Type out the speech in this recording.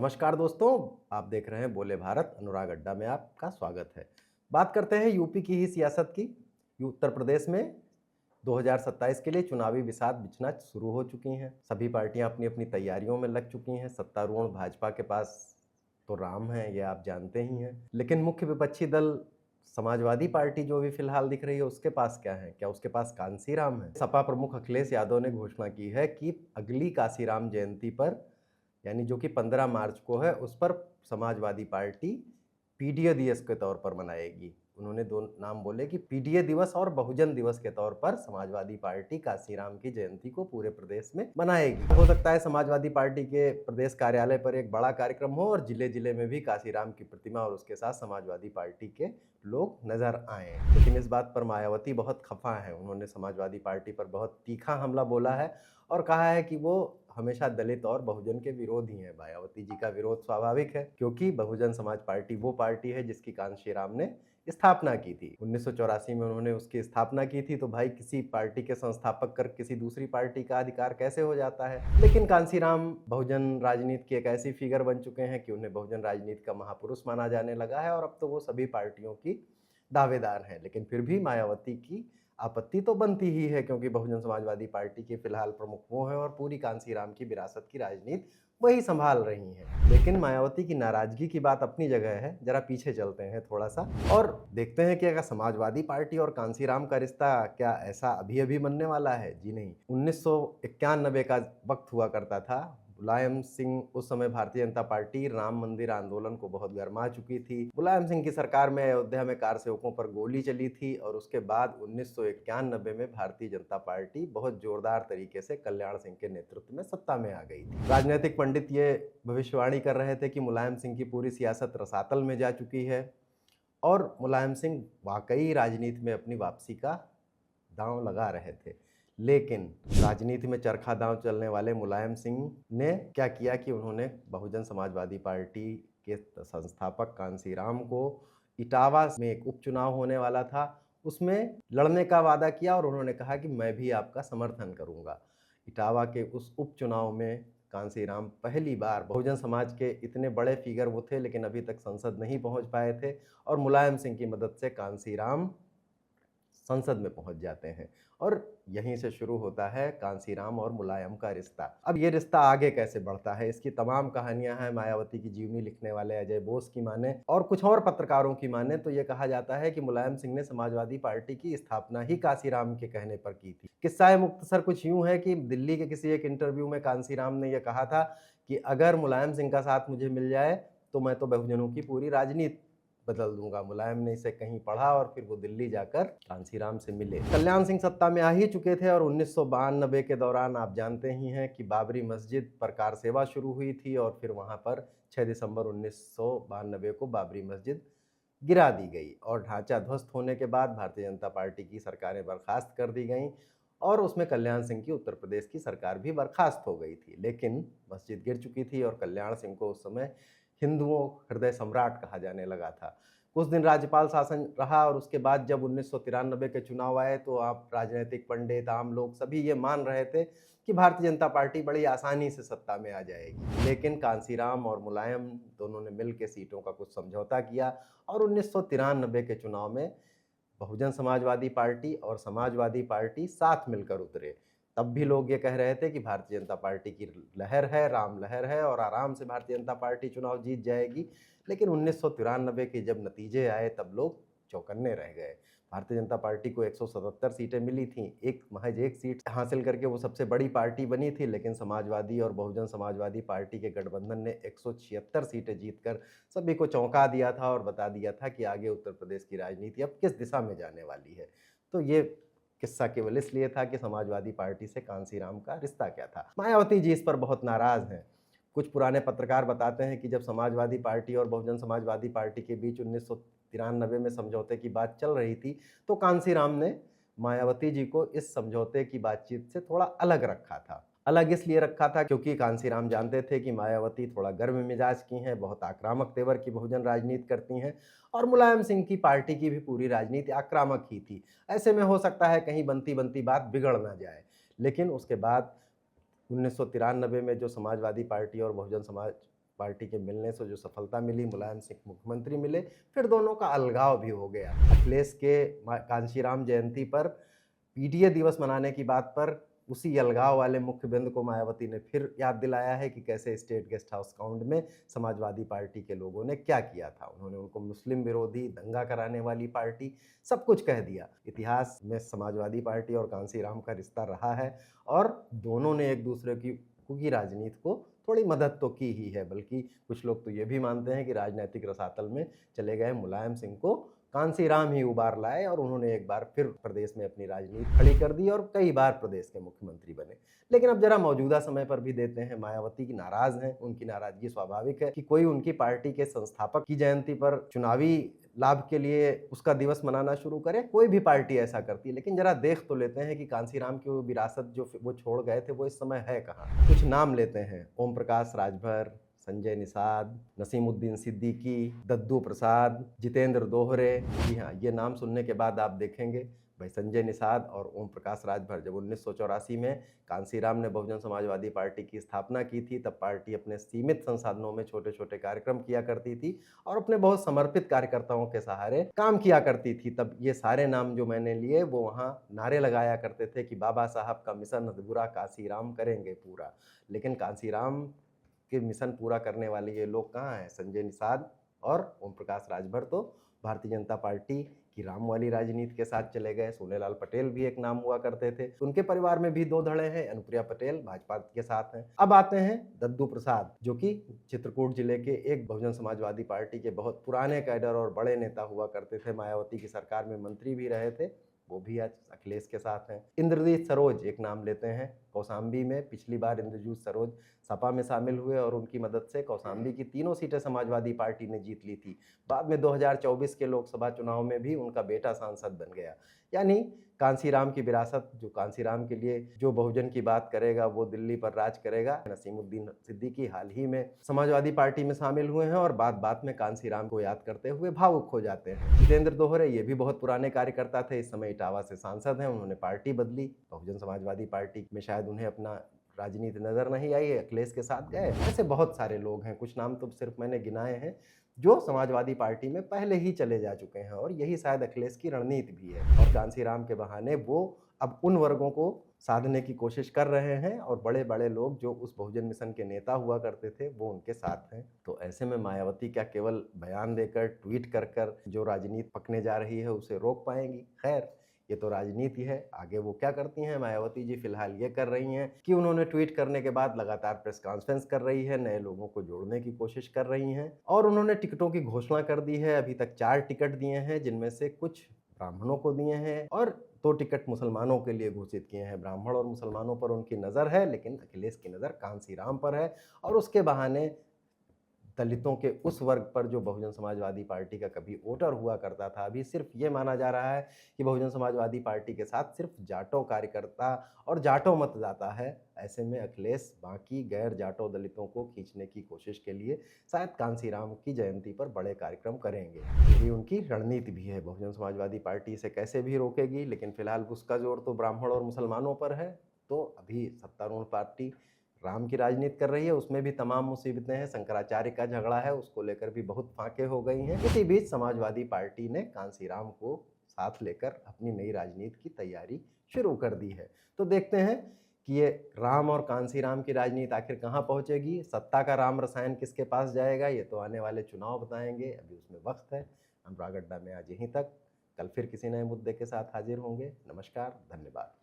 नमस्कार दोस्तों, आप देख रहे हैं बोले भारत। अनुराग अड्डा में आपका स्वागत है। बात करते हैं यूपी की ही सियासत की। उत्तर प्रदेश में 2027 के लिए चुनावी बिसात बिछना शुरू हो चुकी हैं। सभी पार्टियां अपनी अपनी तैयारियों में लग चुकी हैं। सत्तारूढ़ भाजपा के पास तो राम है, ये आप जानते ही हैं, लेकिन मुख्य विपक्षी दल समाजवादी पार्टी जो भी फिलहाल दिख रही है, उसके पास क्या है? क्या उसके पास कांसीराम है? सपा प्रमुख अखिलेश यादव ने घोषणा की है कि अगली कांसीराम जयंती पर, यानी जो कि 15 मार्च को है, उस पर समाजवादी पार्टी पीडीए दिवस के तौर पर मनाएगी। उन्होंने दो नाम बोले कि पीडीए दिवस और बहुजन दिवस के तौर पर समाजवादी पार्टी कांसीराम की जयंती को पूरे प्रदेश में मनाएगी। हो सकता है समाजवादी पार्टी के प्रदेश कार्यालय पर एक बड़ा कार्यक्रम हो और जिले जिले में भी कांसीराम की प्रतिमा और उसके साथ समाजवादी पार्टी के लोग नजर आए। लेकिन इस बात पर मायावती बहुत खफा है। उन्होंने समाजवादी पार्टी पर बहुत तीखा हमला बोला है और कहा है कि वो हमेशा दलित और बहुजन के विरोधी हैं। मायावती जी का विरोध स्वाभाविक है, क्योंकि बहुजन समाज पार्टी वो पार्टी है जिसकी कांशीराम ने स्थापना की थी। 1984 में उन्होंने उसकी स्थापना की थी। तो भाई, किसी पार्टी के संस्थापक कर किसी दूसरी पार्टी का अधिकार कैसे हो जाता है? लेकिन कांसीराम बहुजन राजनीति की एक ऐसी फिगर बन चुके हैं कि उन्हें बहुजन राजनीति का महापुरुष माना जाने लगा है और अब तो वो सभी पार्टियों की दावेदार हैं। लेकिन फिर भी मायावती की आपत्ति तो बनती ही है, क्योंकि बहुजन समाजवादी पार्टी के फिलहाल प्रमुख वो हैं और पूरी कांसीराम की विरासत की राजनीति वही संभाल रही हैं। लेकिन मायावती की नाराजगी की बात अपनी जगह है। जरा पीछे चलते हैं थोड़ा सा और देखते हैं कि अगर समाजवादी पार्टी और कांसीराम का रिश्ता क्या ऐसा अभी अभी बनने वाला है? जी नहीं। 1991 का वक्त हुआ करता था। मुलायम सिंह उस समय भारतीय जनता पार्टी राम मंदिर आंदोलन को बहुत गरमा चुकी थी। मुलायम सिंह की सरकार में अयोध्या में कार सेवकों पर गोली चली थी और उसके बाद 1991 में भारतीय जनता पार्टी बहुत जोरदार तरीके से कल्याण सिंह के नेतृत्व में सत्ता में आ गई थी। राजनीतिक पंडित ये भविष्यवाणी कर रहे थे कि मुलायम सिंह की पूरी सियासत रसातल में जा चुकी है और मुलायम सिंह वाकई राजनीति में अपनी वापसी का दांव लगा रहे थे। लेकिन राजनीति में चरखा दांव चलने वाले मुलायम सिंह ने क्या किया कि उन्होंने बहुजन समाजवादी पार्टी के संस्थापक कांसीराम को इटावा में एक उपचुनाव होने वाला था, उसमें लड़ने का वादा किया और उन्होंने कहा कि मैं भी आपका समर्थन करूंगा। इटावा के उस उपचुनाव में कांसीराम पहली बार, बहुजन समाज के इतने बड़े फिगर वो थे लेकिन अभी तक संसद नहीं पहुंच पाए थे, और मुलायम सिंह की मदद से कांसीराम संसद में पहुंच जाते हैं और यहीं से शुरू होता है कांसीराम और मुलायम का रिश्ता। अब ये रिश्ता आगे कैसे बढ़ता है, इसकी तमाम कहानियां हैं। मायावती की जीवनी लिखने वाले अजय बोस की माने और कुछ और पत्रकारों की माने तो ये कहा जाता है कि मुलायम सिंह ने समाजवादी पार्टी की स्थापना ही कांसीराम के कहने पर की थी। किस्सा मुख्तसर कुछ यूं है कि दिल्ली के किसी एक इंटरव्यू में कांसीराम ने यह कहा था कि अगर मुलायम सिंह का साथ मुझे मिल जाए तो मैं तो बहुजनों की पूरी राजनीति बदल दूंगा। मुलायम ने इसे कहीं पढ़ा और फिर वो दिल्ली जाकर कांसीराम से मिले। कल्याण सिंह सत्ता में आ ही चुके थे और 1992 के दौरान आप जानते ही हैं कि बाबरी मस्जिद पर कार सेवा शुरू हुई थी और फिर वहां पर 6 दिसंबर 1992 को बाबरी मस्जिद गिरा दी गई और ढांचा ध्वस्त होने के बाद भारतीय जनता पार्टी की सरकारें बर्खास्त कर दी गईं और उसमें कल्याण सिंह की उत्तर प्रदेश की सरकार भी बर्खास्त हो गई थी। लेकिन मस्जिद गिर चुकी थी और कल्याण सिंह को उस समय हिंदुओं हृदय सम्राट कहा जाने लगा था। कुछ दिन राज्यपाल शासन रहा और उसके बाद जब 1993 के चुनाव आए तो आप राजनीतिक पंडित, आम लोग सभी ये मान रहे थे कि भारतीय जनता पार्टी बड़ी आसानी से सत्ता में आ जाएगी। लेकिन कांसीराम और मुलायम दोनों ने मिल के सीटों का कुछ समझौता किया और 1993 के चुनाव में बहुजन समाजवादी पार्टी और समाजवादी पार्टी साथ मिलकर उतरे। तब भी लोग ये कह रहे थे कि भारतीय जनता पार्टी की लहर है, राम लहर है और आराम से भारतीय जनता पार्टी चुनाव जीत जाएगी। लेकिन 1993 के जब नतीजे आए तब लोग चौकन्ने रह गए। भारतीय जनता पार्टी को 177 सीटें मिली थीं, महज एक सीट हासिल करके वो सबसे बड़ी पार्टी बनी थी। लेकिन समाजवादी और बहुजन समाजवादी पार्टी के गठबंधन ने 176 सीटें जीतकर सभी को चौंका दिया था और बता दिया था कि आगे उत्तर प्रदेश की राजनीति अब किस दिशा में जाने वाली है। तो ये किस्सा केवल इसलिए था कि समाजवादी पार्टी से कांसीराम का रिश्ता क्या था। मायावती जी इस पर बहुत नाराज हैं। कुछ पुराने पत्रकार बताते हैं कि जब समाजवादी पार्टी और बहुजन समाजवादी पार्टी के बीच 1993 में समझौते की बात चल रही थी तो कांसीराम ने मायावती जी को इस समझौते की बातचीत से थोड़ा अलग रखा था। अलग इसलिए रखा था क्योंकि कांसीराम जानते थे कि मायावती थोड़ा गर्म मिजाज की हैं, बहुत आक्रामक तेवर की बहुजन राजनीति करती हैं और मुलायम सिंह की पार्टी की भी पूरी राजनीति आक्रामक ही थी। ऐसे में हो सकता है कहीं बनती बनती बात बिगड़ ना जाए। लेकिन उसके बाद 1993 में जो समाजवादी पार्टी और बहुजन समाज पार्टी के मिलने से जो सफलता मिली, मुलायम सिंह मुख्यमंत्री मिले, फिर दोनों का अलगाव भी हो गया। अखिलेश के कांशीराम जयंती पर पीटीए दिवस मनाने की बात पर उसी अलगाव वाले मुख्य बिंदु को मायावती ने फिर याद दिलाया है कि कैसे स्टेट गेस्ट हाउस काउंट में समाजवादी पार्टी के लोगों ने क्या किया था। उन्होंने उनको मुस्लिम विरोधी, दंगा कराने वाली पार्टी, सब कुछ कह दिया। इतिहास में समाजवादी पार्टी और कांशीराम का रिश्ता रहा है और दोनों ने एक दूसरे की राजनीति को थोड़ी मदद तो की ही है, बल्कि कुछ लोग तो ये भी मानते हैं कि राजनीतिक रसातल में चले गए मुलायम सिंह को कांशीराम ही उबार लाए और उन्होंने एक बार फिर प्रदेश में अपनी राजनीति खड़ी कर दी और कई बार प्रदेश के मुख्यमंत्री बने। लेकिन अब जरा मौजूदा समय पर भी देते हैं। मायावती की नाराज हैं, उनकी नाराजगी स्वाभाविक है कि कोई उनकी पार्टी के संस्थापक की जयंती पर चुनावी लाभ के लिए उसका दिवस मनाना शुरू करे। कोई भी पार्टी ऐसा करती है, लेकिन जरा देख तो लेते हैं कि कांशीराम की वो विरासत जो वो छोड़ गए थे वो इस समय है कहाँ। कुछ नाम लेते हैं: ओम प्रकाश राजभर, संजय निषाद, नसीमुद्दीन सिद्दीकी, दद्दू प्रसाद, जितेंद्र दोहरे। जी हाँ, ये नाम सुनने के बाद आप देखेंगे भाई संजय निषाद और ओम प्रकाश राजभर जब 1984 में कांशीराम ने बहुजन समाजवादी पार्टी की स्थापना की थी, तब पार्टी अपने सीमित संसाधनों में छोटे छोटे कार्यक्रम किया करती थी और अपने बहुत समर्पित कार्यकर्ताओं के सहारे काम किया करती थी। तब ये सारे नाम जो मैंने लिए वो वहाँ नारे लगाया करते थे कि बाबा साहब का मिशन अधूरा कांशीराम करेंगे पूरा। लेकिन कांशीराम के मिशन पूरा करने वाले ये लोग कहाँ हैं? संजय निषाद और ओम प्रकाश राजभर तो भारतीय जनता पार्टी की राम वाली राजनीति के साथ चले गए। सोनेलाल पटेल भी एक नाम हुआ करते थे, उनके परिवार में भी दो धड़े हैं। अनुप्रिया पटेल भाजपा के साथ हैं। अब आते हैं दद्दू प्रसाद, जो कि चित्रकूट जिले के एक बहुजन समाजवादी पार्टी के बहुत पुराने कैडर और बड़े नेता हुआ करते थे। मायावती की सरकार में मंत्री भी रहे थे, वो भी आज अखिलेश के साथ हैं। इंद्रजीत सरोज एक नाम लेते हैं। कौशाम्बी में पिछली बार इंद्रजीत सरोज सपा में शामिल हुए और उनकी मदद से कौशाम्बी की तीनों सीटें समाजवादी पार्टी ने जीत ली थी। बाद में 2024 के लोकसभा चुनाव में भी उनका बेटा सांसद बन गया। यानी कांशीराम की विरासत, जो कांशीराम के लिए जो बहुजन की बात करेगा वो दिल्ली पर राज करेगा। नसीमुद्दीन सिद्दीकी हाल ही में समाजवादी पार्टी में शामिल हुए हैं और बात बात में कांशीराम को याद करते हुए भावुक हो जाते हैं। जितेंद्र दोहरे ये भी बहुत पुराने कार्यकर्ता थे, इस समय इटावा से सांसद हैं। उन्होंने पार्टी बदली, बहुजन समाजवादी पार्टी में शायद उन्हें अपना राजनीति नजर नहीं आई, अखिलेश के साथ गए। ऐसे बहुत सारे लोग हैं, कुछ नाम तो सिर्फ मैंने गिनाए हैं, जो समाजवादी पार्टी में पहले ही चले जा चुके हैं और यही शायद अखिलेश की रणनीति भी है। और कांशीराम के बहाने वो अब उन वर्गों को साधने की कोशिश कर रहे हैं और बड़े बड़े लोग जो उस बहुजन मिशन के नेता हुआ करते थे वो उनके साथ हैं। तो ऐसे में मायावती क्या केवल बयान देकर, ट्वीट कर कर जो राजनीति पकने जा रही है उसे रोक पाएंगी? खैर, ये तो राजनीति है, आगे वो क्या करती हैं। मायावती जी फिलहाल ये कर रही हैं कि उन्होंने ट्वीट करने के बाद लगातार प्रेस कॉन्फ्रेंस कर रही है, नए लोगों को जोड़ने की कोशिश कर रही हैं और उन्होंने टिकटों की घोषणा कर दी है। अभी तक 4 टिकट दिए हैं, जिनमें से कुछ ब्राह्मणों को दिए हैं और 2 टिकट मुसलमानों के लिए घोषित किए हैं। ब्राह्मण और मुसलमानों पर उनकी नज़र है, लेकिन अखिलेश की नज़र कांशीराम पर है और उसके बहाने दलितों के उस वर्ग पर जो बहुजन समाजवादी पार्टी का कभी वोटर हुआ करता था, अभी सिर्फ ये माना जा रहा है कि बहुजन समाजवादी पार्टी के साथ सिर्फ जाटों कार्यकर्ता और जाटों मतदाता है। ऐसे में अखिलेश बाकी गैर जाटों दलितों को खींचने की कोशिश के लिए शायद कांशीराम की जयंती पर बड़े कार्यक्रम करेंगे। यही उनकी रणनीति भी है। बहुजन समाजवादी पार्टी इसे कैसे भी रोकेगी, लेकिन फिलहाल उसका जोर तो ब्राह्मण और मुसलमानों पर है। तो अभी सत्तारूढ़ पार्टी राम की राजनीति कर रही है, उसमें भी तमाम मुसीबतें हैं। शंकराचार्य का झगड़ा है, उसको लेकर भी बहुत फांके हो गई हैं। इसी बीच समाजवादी पार्टी ने कांशीराम को साथ लेकर अपनी नई राजनीति की तैयारी शुरू कर दी है। तो देखते हैं कि ये राम और कांशीराम की राजनीति आखिर कहाँ पहुँचेगी। सत्ता का राम रसायन किसके पास जाएगा, ये तो आने वाले चुनाव बताएंगे। अभी उसमें वक्त है। अनुराग अड्डा में आज यहीं तक। कल फिर किसी नए मुद्दे के साथ हाजिर होंगे। नमस्कार, धन्यवाद।